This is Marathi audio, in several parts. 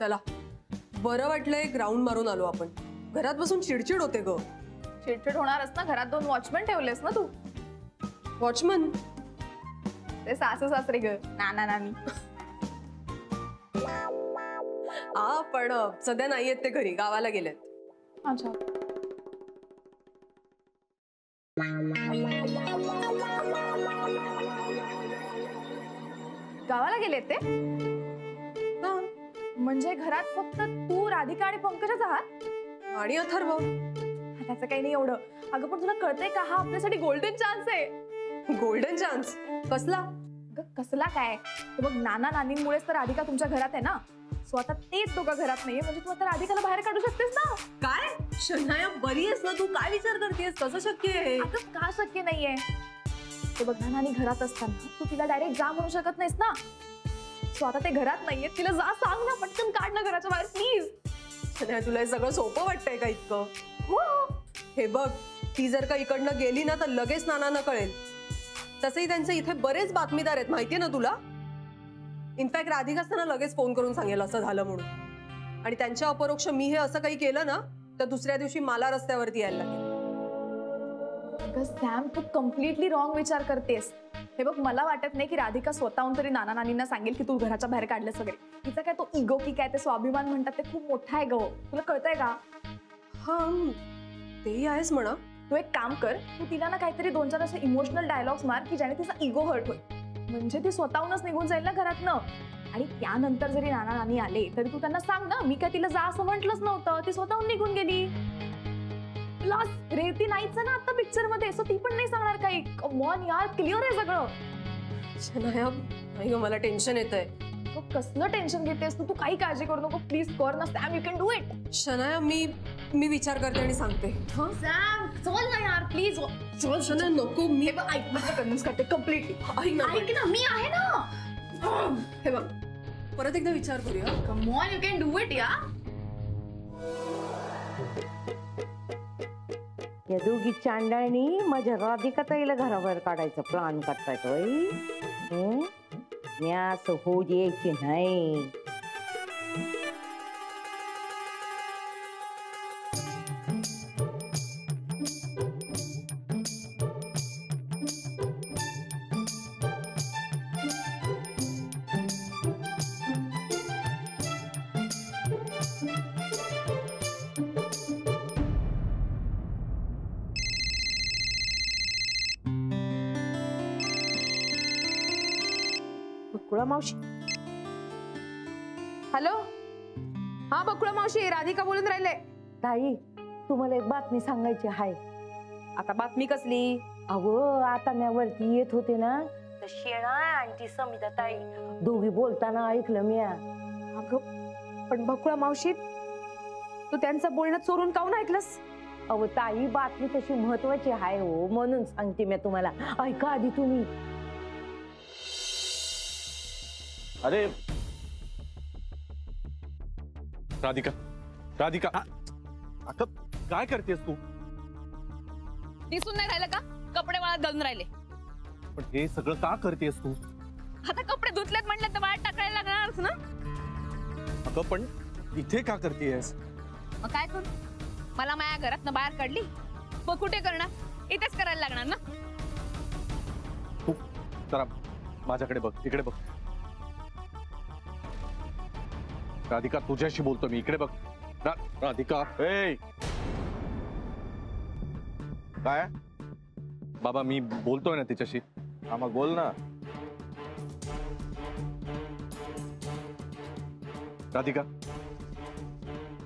चला बरं वाटलंय, ग्राउंड मारून आलो आपण. घरात बसून चिडचिड होते ग. चिडचिड होणारच ना, घरात 2 वॉचमन ठेवलेस ना तू. वॉचमन? ते सासू सासरे ग, नाना नानी. हा पण सध्या नाहीयेत ते घरी, गावाला गेलेत. अच्छा. गावाला गेलेत ते? म्हणजे घरात फक्त तू, राधिका आणि पंकजच आहात? आणि अथर्व. त्याचं काही नाही एवढं. अगं पण तुला कळतंय का, हा आपल्यासाठी गोल्डन चान्स आहे. Golden chance? कसला? कसला काय, ते बघ नाना नानींमुळेच तर राधिका तुमच्या घरात आहे ना. सो आता तेच दोघं घरात नाहीये, म्हणजे तू आता राधिकाला बाहेर काढू शकतेस ना. काय शनाया, बरी आहेस ना तू? काय विचार करतेस? कसं शक्य आहे? अगं का शक्य नाहीये? ते बघ नाना नानी घरात असताना तू तिला डायरेक्ट जा म्हणू शकत नाहीस ना. सो आता ते घरात नाहीये, तिला जा सांग ना, पटकन काढ ना घराच्या बाहेर प्लीज. शनाया, तुला हे सगळं सोपं वाटतंय का इतकं? हो. हे बघ, ती जर का इकडनं गेली ना तर लगेच नानांना कळेल. तसंही त्यांचे इथे बरेच बातमीदार आहेत, माहितीये ना तुला. इनफॅक्ट राधिका असताना लगेच फोन करून सांगेल असं झालं म्हणून. आणि त्यांच्या अपरोक्ष मी हे असं काही केलं ना तर दुसऱ्या दिवशी मला रस्त्यावरती यायला लागेल. सॅम, तू कम्प्लिटली रॉंग विचार करतेस. हे बघ, मला वाटत नाही की राधिका स्वतःहून तरी नाना नानींना सांगेल की तू घराच्या बाहेर काढलेस वगैरे. तिचा काय तो इगो की काय ते स्वाभिमान म्हणतात ते खूप मोठा आहे ग. तुला कळतंय का? हा, तेही आहेस म्हणा. तू एक काम कर, तू तिला ना काहीतरी 2-4 असे इमोशनल डायलॉग्स मार की ज्याने तिचा इगो हर्ट होईल. म्हणजे ती स्वतःहूनच निघून जाईल ना घरातनं. आणि त्यानंतर जरी नाना नानी आले तरी तू त्यांना सांग ना, मी काय तिला जा असं म्हटलंच नव्हतं, ती स्वतःहून निघून गेली. प्लस रेवती नाहीच ना आता पिक्चर मध्ये, सो ती पण नाही सांगणार काही. कम ऑन यार, क्लिअर आहे सगळं. शनाया, नाही ग, मला टेन्शन येतंय. कसलं टेन्शन घेतेस तू? काही काळजी करू नको प्लीज, कर ना Sam, you can do it. Shanaya, मी विचार करते आणि सांगते. सॅम चल ना यार प्लीज. चल शनाया, नको. मी ऐक, मला कन्व्हिन्स करते कम्प्लिटली. ऐक ना, मी आहे ना. हे बघ, परत एकदा विचार करूया. Come on, you can do it यार. या दोघी चांडाळणी माझ्या राधिका ताईला घराबाहेर काढायचा प्लॅन करतायत होय. मी असं होऊ द्यायचे नाही. बकुळा मावशी. हॅलो. हा बकुळा मावशी, राधिका बोलून राहिले. ताई, तुम्हाला एक बातमी सांगायची आहे. आता बातमी कसली? अहो, आता मी वरती येत होते ना तर शेणा आणि ती समिता ताई दोघी बोलताना ऐकलं मी. अगं पण बकुळा मावशी, तू त्यांचं बोलणं चोरून काऊन ऐकलंस? अहो ताई, बातमी तशी महत्वाची आहे हो, म्हणून सांगते मी तुम्हाला. ऐका आधी तुम्ही. अरे राधिका, राधिका, अगं काय करतेस तू? दिसून नाही राहिलं का कपडे वाळत घालून राहिले? पण हे सगळं का करतेस तू? आता कपडे धुतलेत म्हटलं तर वाळत टाकायला लागणारच ना. अगं पण इथे का करतेस? मग काय करू? मला माझ्या घरातनं बाहेर काढली, मग कुठे करणार? इथेच करायला लागणार ना. तू जरा माझ्याकडे बघ, इकडे बघ. राधिका, तुझ्याशी बोलतो मी, इकडे बघ. राधिका, ए काय बाबा, मी बोलतोय ना तिच्याशी. हा, मग बोल ना. राधिका,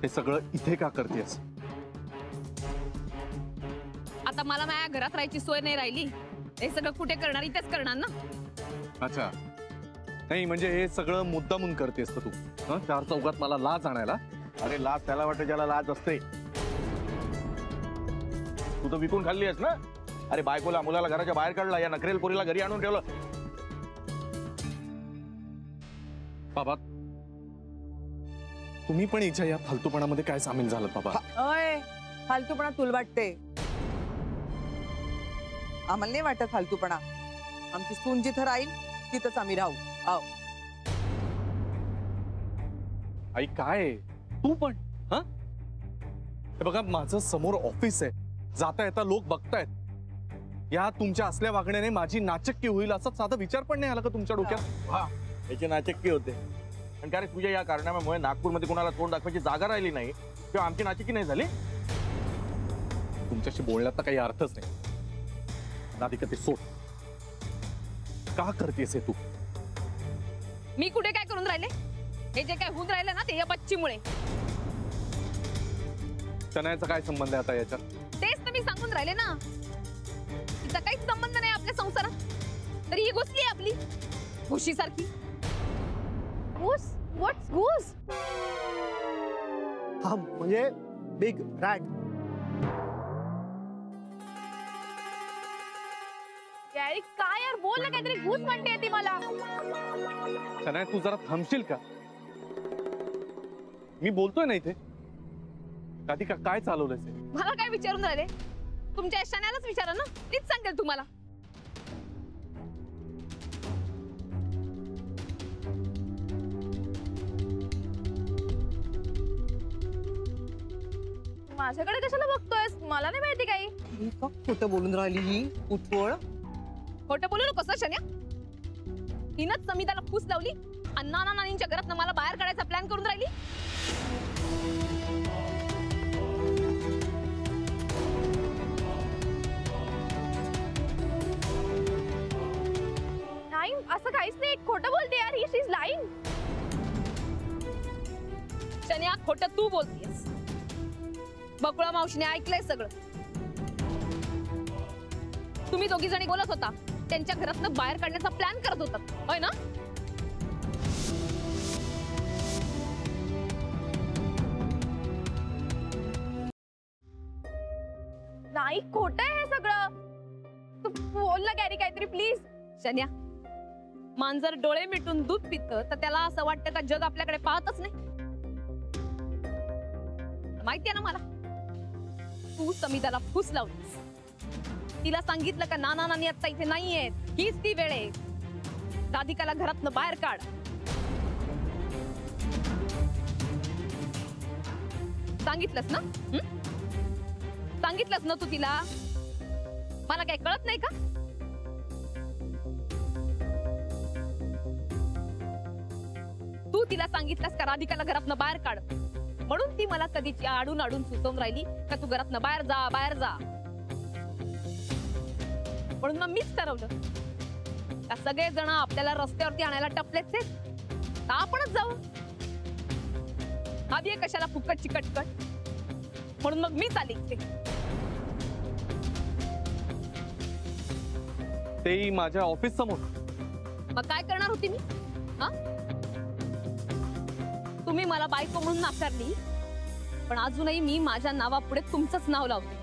हे सगळं इथे का करतेस? आता मला माझ्या घरात राहायची सोय नाही राहिली, हे सगळं कुठे करणार? इथेच करणार ना. अच्छा, नाही म्हणजे हे सगळं मुद्दामून करतेस का तू? चार चौकात मला लाज आणायला? अरे लाज त्याला वाटतं ज्याला लाज असते. तू तर विकून खाल्ली आहेस ना. अरे बायकोला मुलाला घराच्या बाहेर काढला, या नखरेल पोरीला घरी आणून ठेवलं. बाबा, तुम्ही पण हिच्या या फालतूपणामध्ये काय सामील झालात बाबा? अय, फालतूपणा तुला वाटते? आम्हाला नाही वाटत फालतूपणा. आमची सून जिथं राहील तिथंच आम्ही राहू. आई काय आहे? तू पण हा हे बघा, माझं समोर ऑफिस आहे, जाता येता लोक बघतायत. या तुमच्या असल्या वागण्याने माझी नाचक्की होईल असा साधा विचार पण नाही आला का तुमच्या डोक्यात? याची नाचक्की होते. आणि काय रे, तुझ्या या कारणामुळे नागपूरमध्ये कोणाला तोंड दाखवायची जागा राहिली नाही किंवा आमची नाचक्की नाही झाली. तुमच्याशी बोलण्यात काही अर्थच नाही. राधिका ते सोड. का करतेस हे तू? मी कुठे काय करून राहिले? हे जे काय होऊन राहिलं ना ते या बच्चीमुळे. शनायाचा काय संबंध आहे आता याच्यात? तेच तर मी सांगून राहिले ना, तिचा काहीच संबंध नाही आपल्या संसारात, तरी ही घुसली आहे आपली घुशी सारखी. घूस? व्हॉट्स घूस? हा म्हणजे बिग रॅट. गॅरी काय यार, बोल ना काहीतरी. घूस म्हणते ती मला. शनाया तू जरा थांबशील का? मी बोलतोय ना इथे. राधिका काय चालवलंयस हे? मला काय विचारून राहिले? तुमच्या शनायालाच विचारा ना, तीच सांगेल तुम्हाला. माझ्याकडे कशाला बघतोयस? मला नाही माहिती काही. ही का खोटं बोलून राहिली ही उठवळ. खोटं बोलू नको शन्या. हिनच समिताला फूस लावली आणि नाना नानींच्या घरात मला बाहेर काढायचा प्लॅन करून राहिली. नाही, असं काहीच नाही. खोटं बोलते यार ही. शी इज लाईंग. शन्या खोटं तू बोलतेस. बकुळा मावशीने ऐकलंय सगळं. तुम्ही दोघी जणी बोलत होता, त्यांच्या घरातनं बाहेर काढण्याचा प्लॅन करत होतात, होय ना? नाही, खोटं आहे हे सगळं. तू बोल ना गॅरी काहीतरी प्लीज. शन्या, मांजर डोळे मिटून दूध पितं तर त्याला असं वाटतं का जग आपल्याकडे पाहतच नाही? माहितीये ना मला, तू समिताला फूस लावलीस. तिला सांगितलं का नाना नानी आता इथे नाहीयेत, हीच ती वेळ आहे, राधिकाला घरातनं बाहेर काढ. सांगितलंस ना? सांगितलंस ना तू तिला? मला काय कळत नाही का? तू तिला सांगितलंस का राधिकाला घरातनं बाहेर काढ, म्हणून ती मला कधीची आडून आडून सुचवून राहिली का तू घरातनं बाहेर जा बाहेर जा. म्हणून मग मीच ठरवलं का सगळे जण आपल्याला रस्त्यावरती आणायला टपलेच आहेत, आपणच जाऊ. हवी आहे कशाला फुकटची कटकट? म्हणून मग मीच आली इथे. तेही माझ्या ऑफिस समोर. मग काय करणार होती मी? हा, तुम्ही मला बायको म्हणून नाकारली, पण अजूनही मी माझ्या नावापुढे तुमचंच नाव लावते.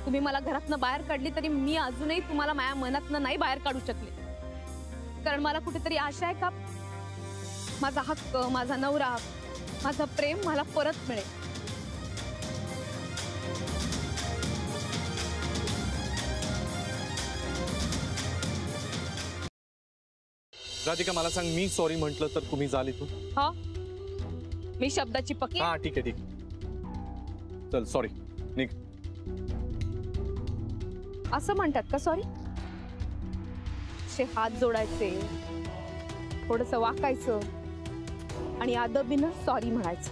तुम्ही मला घरातनं बाहेर काढली तरी मी अजूनही तुम्हाला माझ्या मनातनं नाही बाहेर काढू शकले, कारण मला कुठेतरी आशा आहे का माझा हक्क, माझा नवरा, माझं प्रेम मला परत मिळेल. राधिका मला सांग, मी सॉरी म्हटलं तर तुम्ही जाल इथून? हा, मी शब्दाची पक्की. हा ठीक आहे ठीक आहे. चल सॉरी, निघ. असं म्हणतात का सॉरी? हात जोडायचे, थोडस वाकायचं आणि आदबीनं सॉरी म्हणायचं.